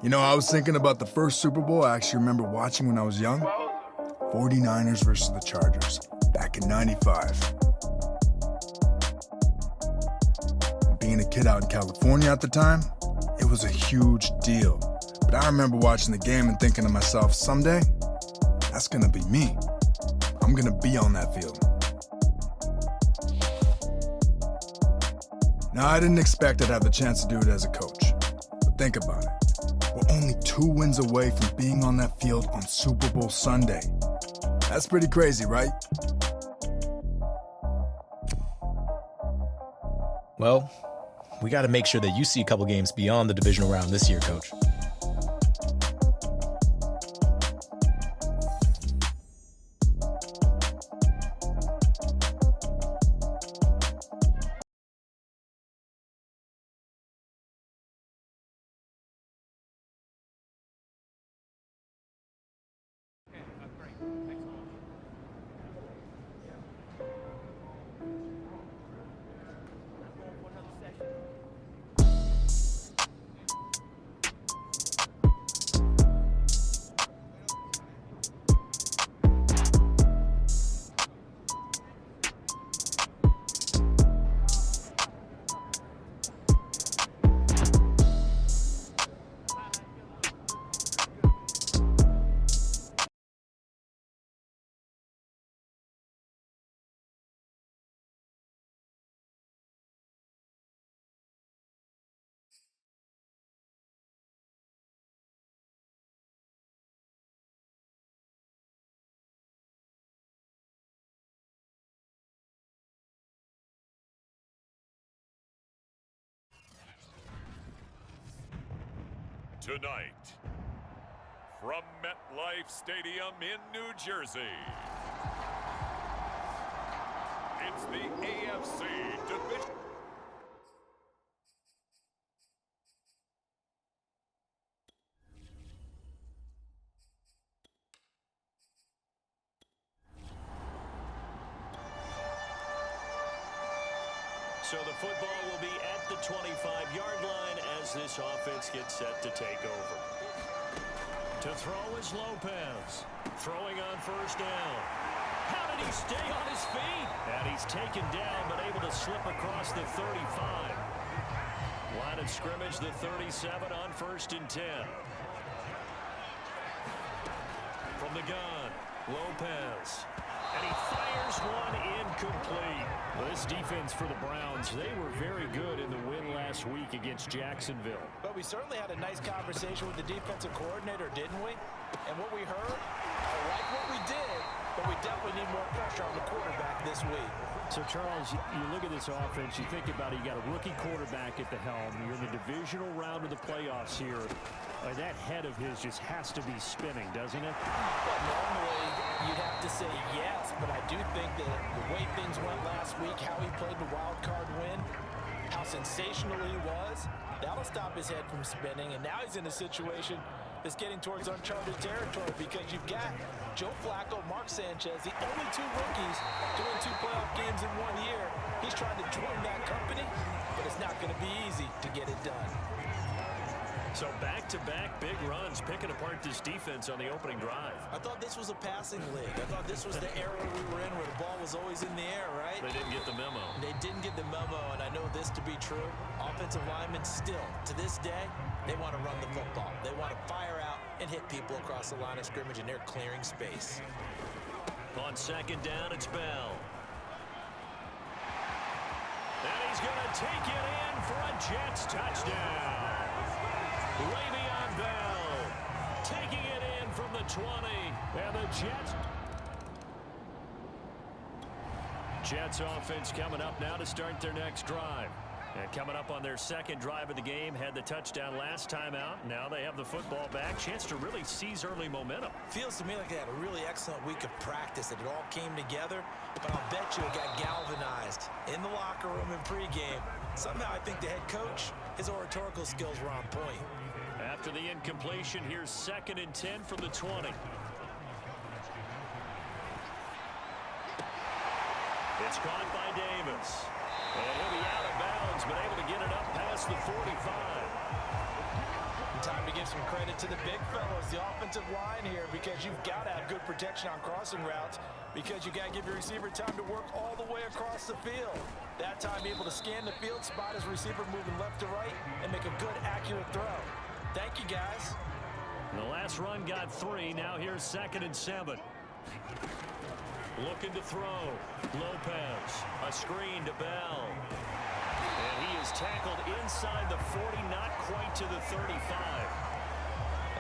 You know, I was thinking about the first Super Bowl I actually remember watching when I was young. 49ers versus the Chargers, back in '95. Being a kid out in California at the time, it was a huge deal. But I remember watching the game and thinking to myself, someday, that's gonna be me. I'm gonna be on that field. Now, I didn't expect I'd have the chance to do it as a coach. But think about it. We're only 2 wins away from being on that field on Super Bowl Sunday. That's pretty crazy, right? Well, we got to make sure that you see a couple games beyond the divisional round this year, Coach. Tonight, from MetLife Stadium in New Jersey, it's the AFC Division. So the football will be at the 25-yard line as this offense gets set to take over. To throw is Lopez. Throwing on first down. How did he stay on his feet? And he's taken down but able to slip across the 35. Line of scrimmage, the 37 on 1st and 10. From the gun, Lopez. And he fires one incomplete. Well, this defense for the Browns, they were very good in the win last week against Jacksonville. But we certainly had a nice conversation with the defensive coordinator, didn't we? And what we heard, I like what we did, but we definitely need more pressure on the quarterback this week. So, Charles, you look at this offense, you think about it, you got a rookie quarterback at the helm. You're in the divisional round of the playoffs here. That head of his just has to be spinning, doesn't it? Well, normally you'd have to say yes, but I do think that the way things went last week, how he played the wild card win, how sensational he was, that'll stop his head from spinning. And now he's in a situation that's getting towards uncharted territory because you've got Joe Flacco, Mark Sanchez, the only 2 rookies to win 2 playoff games in 1 year. He's trying to join that company, but it's not going to be easy to get it done. So back-to-back big runs, picking apart this defense on the opening drive. I thought this was a passing league. I thought this was the era we were in where the ball was always in the air, right? They didn't get the memo. They didn't get the memo, and I know this to be true. Offensive linemen still, to this day, they want to run the football. They want to fire out and hit people across the line of scrimmage, and they're clearing space. On 2nd down, it's Bell. And he's going to take it in for a Jets touchdown. Le'Veon Bell taking it in from the 20. And the Jets offense coming up now to start their next drive. And coming up on their 2nd drive of the game, had the touchdown last time out. Now they have the football back. Chance to really seize early momentum. Feels to me like they had a really excellent week of practice. It all came together, but I'll bet you it got galvanized in the locker room in pregame. Somehow I think the head coach, his oratorical skills were on point. After the incompletion, here's 2nd and 10 from the 20. It's caught by Davis. And he'll be out of bounds, but able to get it up past the 45. Time to give some credit to the big fellas, the offensive line here, because you've got to have good protection on crossing routes because you got to give your receiver time to work all the way across the field. That time able to scan the field, spot his receiver moving left to right, and make a good, accurate throw. Thank you, guys. The last run got 3. Now here's 2nd and 7. Looking to throw. Lopez. A screen to Bell. And he is tackled inside the 40, not quite to the 35.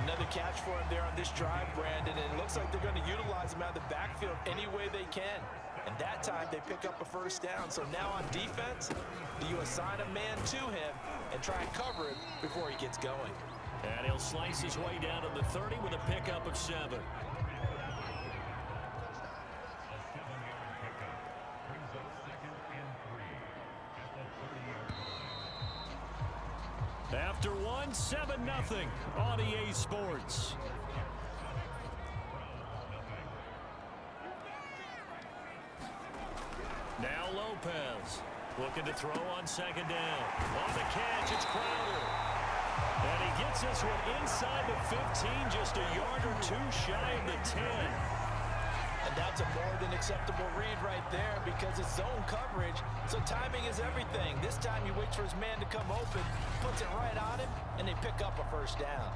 Another catch for him there on this drive, Brandon, and it looks like they're going to utilize him out of the backfield any way they can. And that time they pick up a first down. So now on defense, you assign a man to him and try and cover him before he gets going. And he'll slice his way down to the 30 with a pickup of 7. After 1, 7-0 on EA Sports. Now Lopez looking to throw on 2nd down. On the catch, it's Crowder. And he gets this one inside the 15, just a yard or 2 shy of the 10. And that's a more than acceptable read right there because it's zone coverage, so timing is everything. This time he waits for his man to come open, puts it right on him, and they pick up a first down.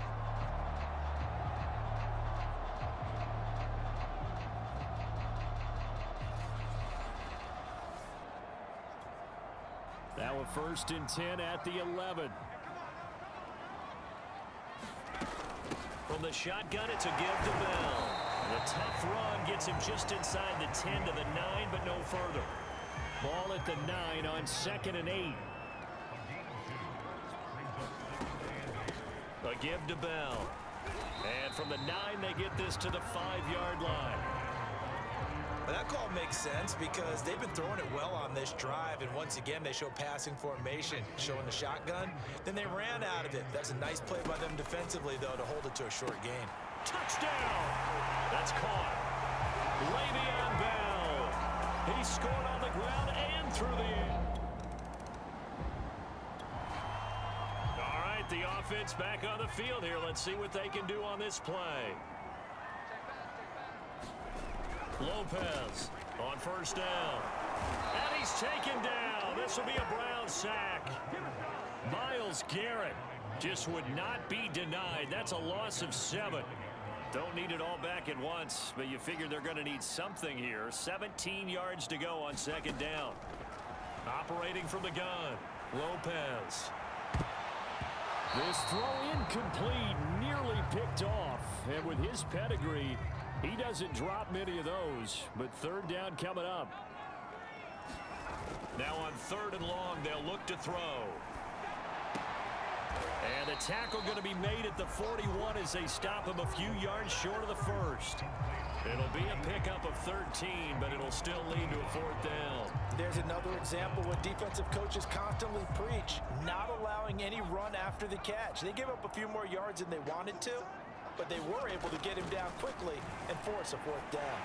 Now a 1st and 10 at the 11. From the shotgun, it's a give to Bell. The tough run gets him just inside the 10 to the 9, but no further. Ball at the 9 on 2nd and 8. A give to Bell. And from the 9, they get this to the 5-yard line. Well, that call makes sense because they've been throwing it well on this drive, and once again they show passing formation, showing the shotgun. Then they ran out of it. That's a nice play by them defensively, though, to hold it to a short gain. Touchdown! That's caught. Le'Veon Bell. He scored on the ground and through the air. All right, the offense back on the field here. Let's see what they can do on this play. Lopez on 1st down. And he's taken down. This will be a Brown sack. Myles Garrett just would not be denied. That's a loss of 7. Don't need it all back at once, but you figure they're going to need something here. 17 yards to go on 2nd down. Operating from the gun, Lopez. This throw incomplete, nearly picked off. And with his pedigree, he doesn't drop many of those, but 3rd down coming up. Now on 3rd and long, they'll look to throw. And the tackle going to be made at the 41 as they stop him a few yards short of the 1st. It'll be a pickup of 13, but it'll still lead to a 4th down. There's another example what defensive coaches constantly preach, not allowing any run after the catch. They gave up a few more yards than they wanted to, but they were able to get him down quickly and force a 4th down.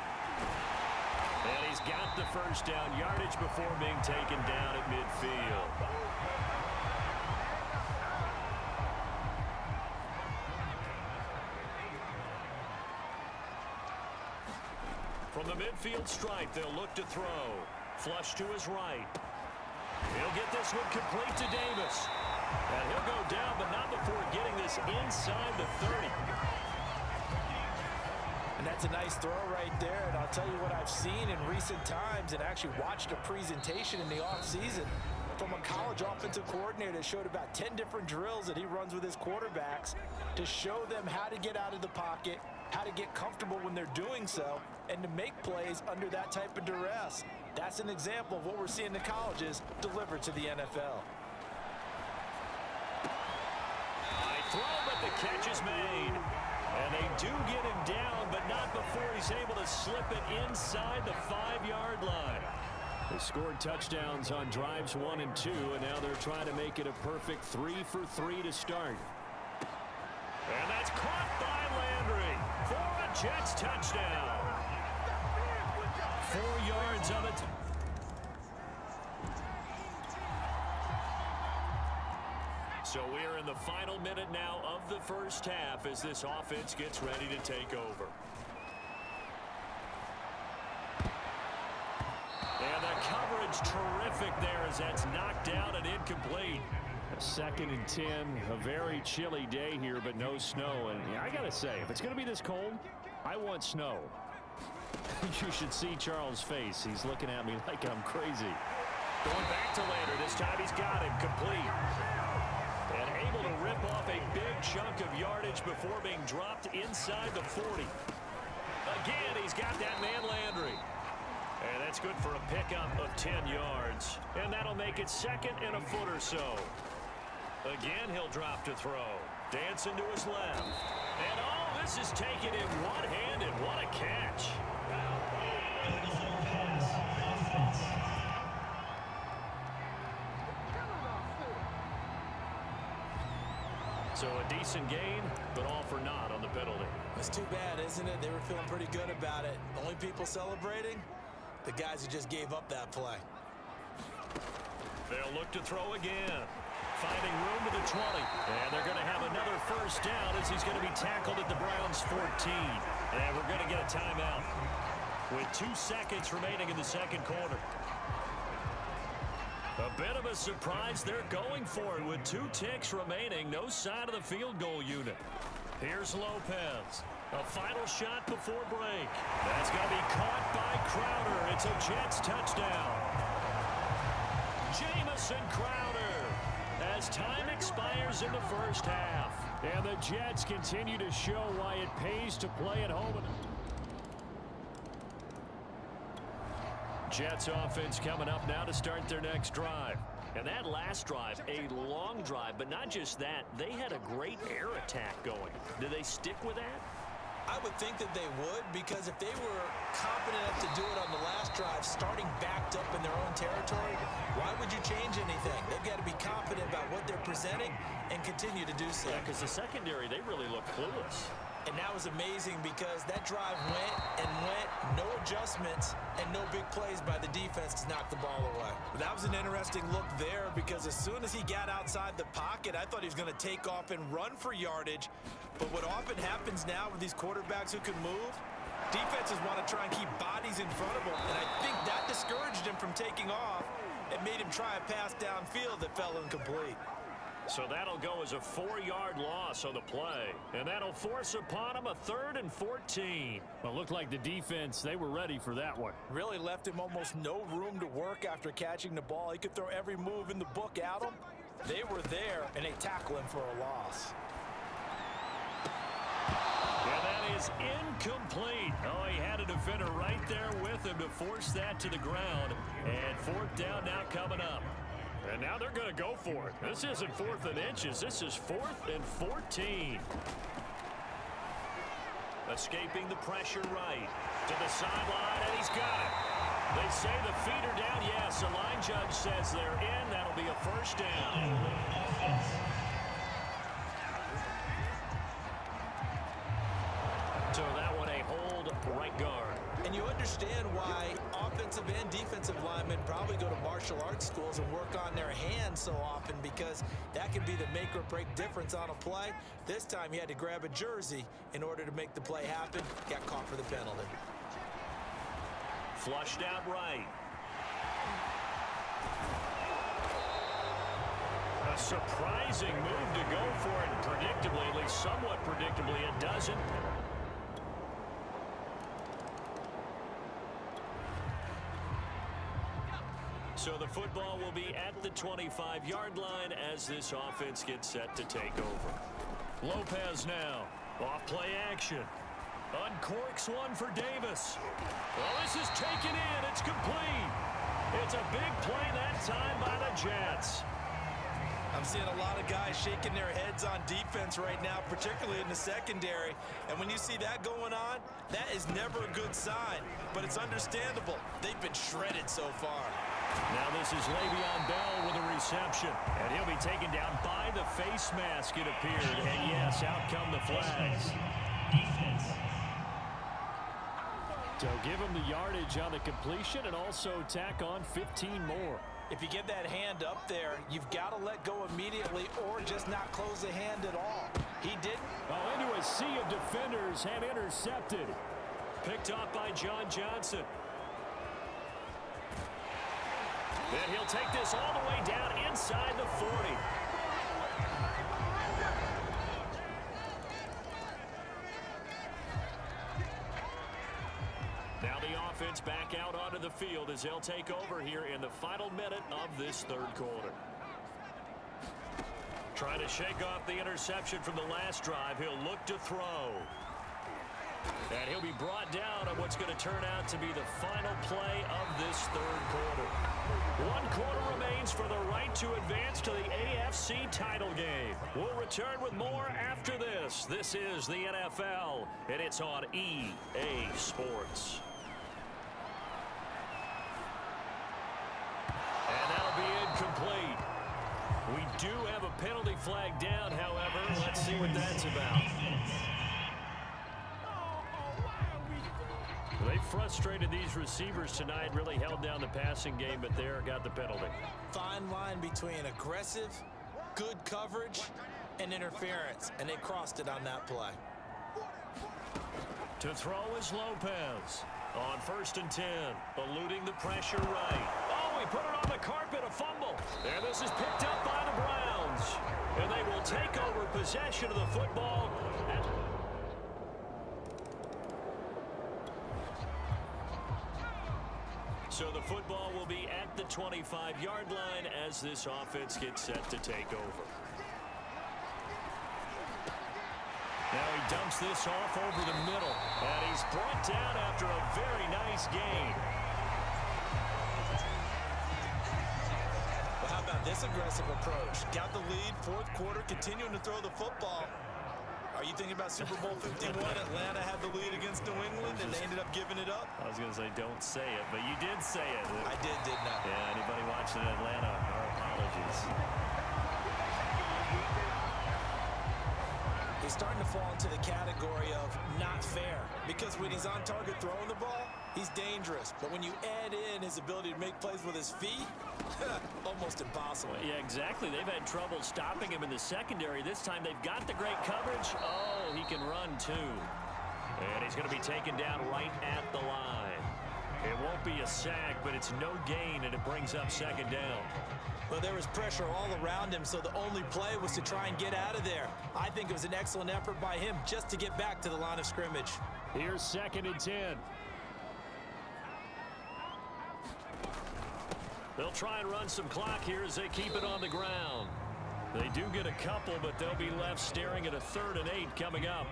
And he's got the 1st down yardage before being taken down at midfield. From the midfield stripe, they'll look to throw. Flush to his right. He'll get this one complete to Davis. And he'll go down, but not before getting this inside the 30. And that's a nice throw right there. And I'll tell you what I've seen in recent times and actually watched a presentation in the offseason from a college offensive coordinator that showed about 10 different drills that he runs with his quarterbacks to show them how to get out of the pocket, how to get comfortable when they're doing so, and to make plays under that type of duress. That's an example of what we're seeing in the colleges delivered to the NFL. High throw, but the catch is made. And they do get him down, but not before he's able to slip it inside the 5-yard line. They scored touchdowns on drives 1 and 2, and now they're trying to make it a perfect 3 for 3 to start. And that's caught by Landry for a Jets touchdown. 4 yards of it. So we're in the final minute now of the first half as this offense gets ready to take over. And the coverage terrific there as that's knocked down and incomplete. A 2nd and 10, a very chilly day here, but no snow. And yeah, I got to say, if it's going to be this cold, I want snow. You should see Charles' face. He's looking at me like I'm crazy. Going back to Lander. This time he's got him complete. And able to rip off a big chunk of yardage before being dropped inside the 40. Again, he's got that man Landry. And that's good for a pickup of 10 yards. And that'll make it 2nd and a foot or so. Again, he'll drop to throw. Dancing to his left. And oh, this is taken in one-handed. What a catch. So a decent gain, but all for naught on the penalty. It's too bad, isn't it? They were feeling pretty good about it. Only people celebrating, the guys who just gave up that play. They'll look to throw again. Finding room to the 20. And they're going to have another first down as he's going to be tackled at the Browns' 14. And we're going to get a timeout with 2 seconds remaining in the second quarter. A bit of a surprise. They're going for it with 2 ticks remaining. No sign of the field goal unit. Here's Lopez. A final shot before break. That's going to be caught by Crowder. It's a Jets touchdown. Jamison Crowder as time expires in the first half. And the Jets continue to show why it pays to play at home. Jets offense coming up now to start their next drive. And that last drive, a long drive, but not just that. They had a great air attack going. Do they stick with that? I would think that they would, because if they were confident enough to do it on the last drive, starting backed up in their own territory, why would you change anything? They've got to be confident about what they're presenting and continue to do so. Yeah, because the secondary, they really look clueless. And that was amazing because that drive went and went, no adjustments, and no big plays by the defense to knock the ball away. But that was an interesting look there because as soon as he got outside the pocket, I thought he was going to take off and run for yardage. But what often happens now with these quarterbacks who can move, defenses want to try and keep bodies in front of them. And I think that discouraged him from taking off and made him try a pass downfield that fell incomplete. So that'll go as a 4-yard loss on the play. And that'll force upon him a 3rd and 14. Well, it looked like the defense, they were ready for that one. Really left him almost no room to work after catching the ball. He could throw every move in the book at him. They were there, and they tackle him for a loss. And that is incomplete. Oh, he had a defender right there with him to force that to the ground. And 4th down now coming up. And now they're going to go for it. This isn't 4th and inches. This is 4th and 14. Escaping the pressure right to the sideline, and he's got it. They say the feet are down. Yes, the line judge says they're in. That'll be a first down. So that one a hold right guard. And you understand why offensive and defensive linemen probably go to martial arts schools and work on their hands so often, because that can be the make or break difference on a play. This time he had to grab a jersey in order to make the play happen. Got caught for the penalty. Flushed out right. A surprising move to go for it, and predictably, at least somewhat predictably, it doesn't. So the football will be at the 25-yard line as this offense gets set to take over. Lopez now. Off play action. Uncorks one for Davis. Well, this is taken in. It's complete. It's a big play that time by the Jets. I'm seeing a lot of guys shaking their heads on defense right now, particularly in the secondary. And when you see that going on, that is never a good sign. But it's understandable. They've been shredded so far. Now this is Le'Veon Bell with a reception. And he'll be taken down by the face mask, it appeared. And yes, out come the flags. So give him the yardage on the completion and also tack on 15 more. If you get that hand up there, you've got to let go immediately or just not close the hand at all. He didn't. Oh, into a sea of defenders and intercepted. Picked off by John Johnson. And he'll take this all the way down inside the 40. Now the offense back out onto the field as they'll take over here in the final minute of this third quarter. Trying to shake off the interception from the last drive. He'll look to throw. And he'll be brought down on what's going to turn out to be the final play of this third quarter. 1 quarter remains for the right to advance to the AFC title game. We'll return with more after this. This is the NFL, and it's on EA Sports. And that'll be incomplete. We do have a penalty flag down, however. Let's see what that's about. They frustrated these receivers tonight, really held down the passing game, but there got the penalty. Fine line between aggressive, good coverage, and interference, and they crossed it on that play. To throw is Lopez on 1st and 10, eluding the pressure right. Oh, he put it on the carpet, a fumble. And this is picked up by the Browns. And they will take over possession of the football. So the football will be at the 25-yard line as this offense gets set to take over. Now he dumps this off over the middle, and he's brought down after a very nice gain. Well, how about this aggressive approach? Got the lead, 4th quarter, continuing to throw the football. Are you thinking about Super Bowl 51? Atlanta had the lead against New England, and they ended up giving it up? I was going to say, don't say it, but you did say it. I didn't I? Yeah, anybody watching Atlanta, our apologies. He's starting to fall into the category of not fair, because when he's on target throwing the ball, he's dangerous. But when you add in his ability to make plays with his feet, almost impossible. Well, yeah, exactly. They've had trouble stopping him in the secondary. This time they've got the great coverage. Oh, he can run too. And he's going to be taken down right at the line. It won't be a sack, but it's no gain, and it brings up 2nd down. Well, there was pressure all around him, so the only play was to try and get out of there. I think it was an excellent effort by him just to get back to the line of scrimmage. Here's 2nd and 10. They'll try and run some clock here as they keep it on the ground. They do get a couple, but they'll be left staring at a 3rd and 8 coming up.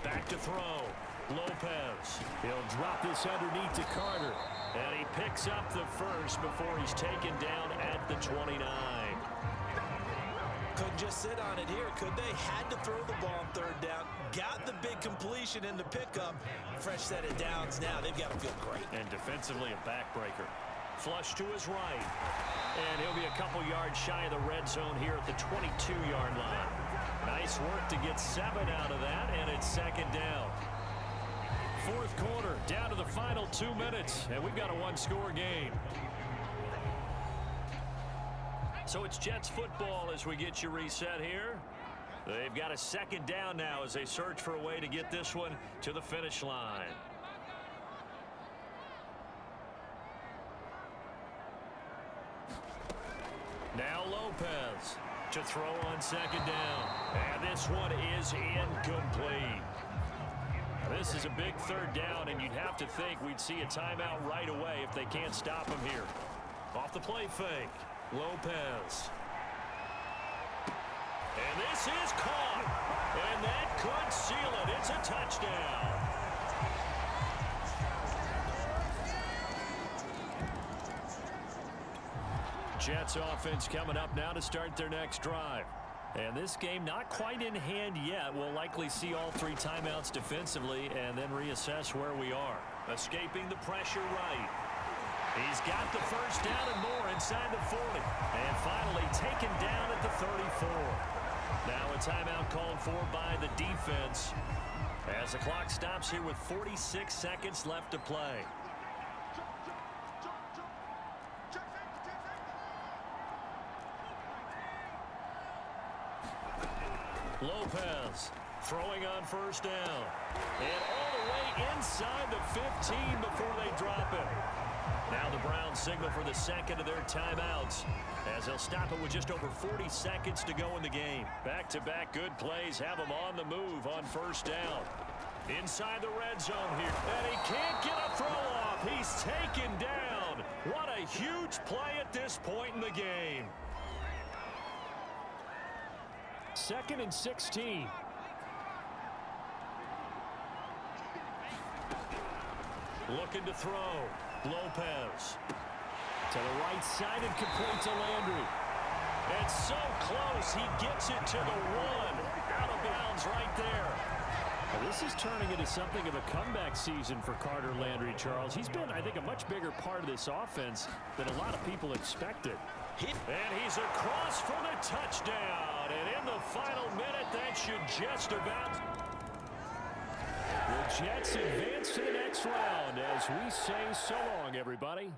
Back to throw. Lopez. He'll drop this underneath to Carter. And he picks up the first before he's taken down at the 29. Couldn't just sit on it here, could they? Had to throw the ball on 3rd down. Got the big completion in the pickup. Fresh set of downs now. They've got to feel great. And defensively a backbreaker. Flush to his right. And he'll be a couple yards shy of the red zone here at the 22-yard line. Nice work to get 7 out of that, and it's 2nd down. 4th quarter, down to the final 2 minutes, and we've got a 1-score game. So it's Jets football as we get you reset here. They've got a 2nd down now as they search for a way to get this one to the finish line. Now Lopez to throw on 2nd down. And this one is incomplete. This is a big 3rd down, and you'd have to think we'd see a timeout right away if they can't stop him here. Off the play fake. Lopez. And this is caught. And that could seal it. It's a touchdown. Jets offense coming up now to start their next drive. And this game not quite in hand yet. We'll likely see all 3 timeouts defensively and then reassess where we are. Escaping the pressure right. He's got the first down and more inside the 40. And finally taken down at the 34. Now a timeout called for by the defense. As the clock stops here with 46 seconds left to play. Lopez throwing on first down. And all the way inside the 15 before they drop it. Now the Browns signal for the second of their timeouts, as they'll stop it with just over 40 seconds to go in the game. Back-to-back good plays have them on the move on first down. Inside the red zone here, and he can't get a throw off. He's taken down. What a huge play at this point in the game. 2nd and 16. Looking to throw. Lopez. To the right side and complete to Landry. It's so close. He gets it to the 1. Out of bounds right there. Well, this is turning into something of a comeback season for Carter Landry, Charles. He's been, I think, a much bigger part of this offense than a lot of people expected. And he's across for the touchdown. And in the final minute, that should just about... The Jets advance to the next round as we say so long, everybody.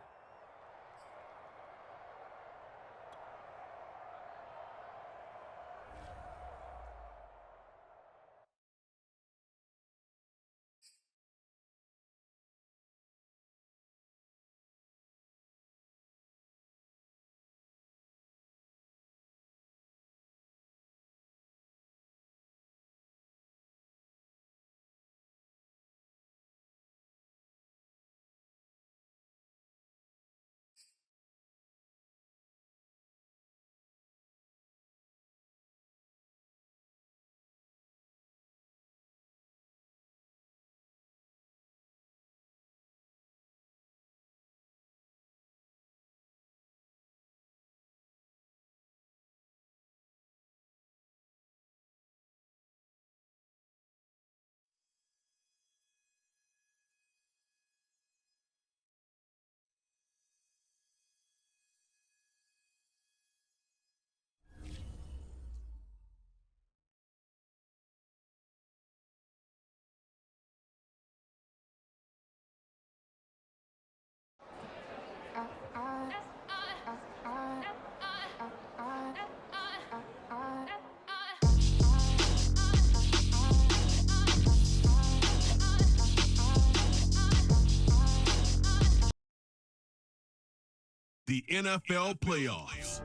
The NFL playoffs.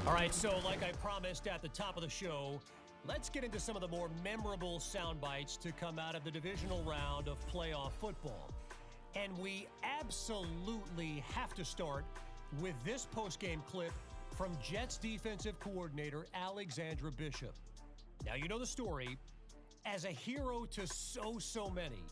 All right, so like I promised at the top of the show, let's get into some of the more memorable sound bites to come out of the divisional round of playoff football. And we absolutely have to start with this postgame clip from Jets defensive coordinator Alexandra Bishop. Now, you know the story. As a hero to so many,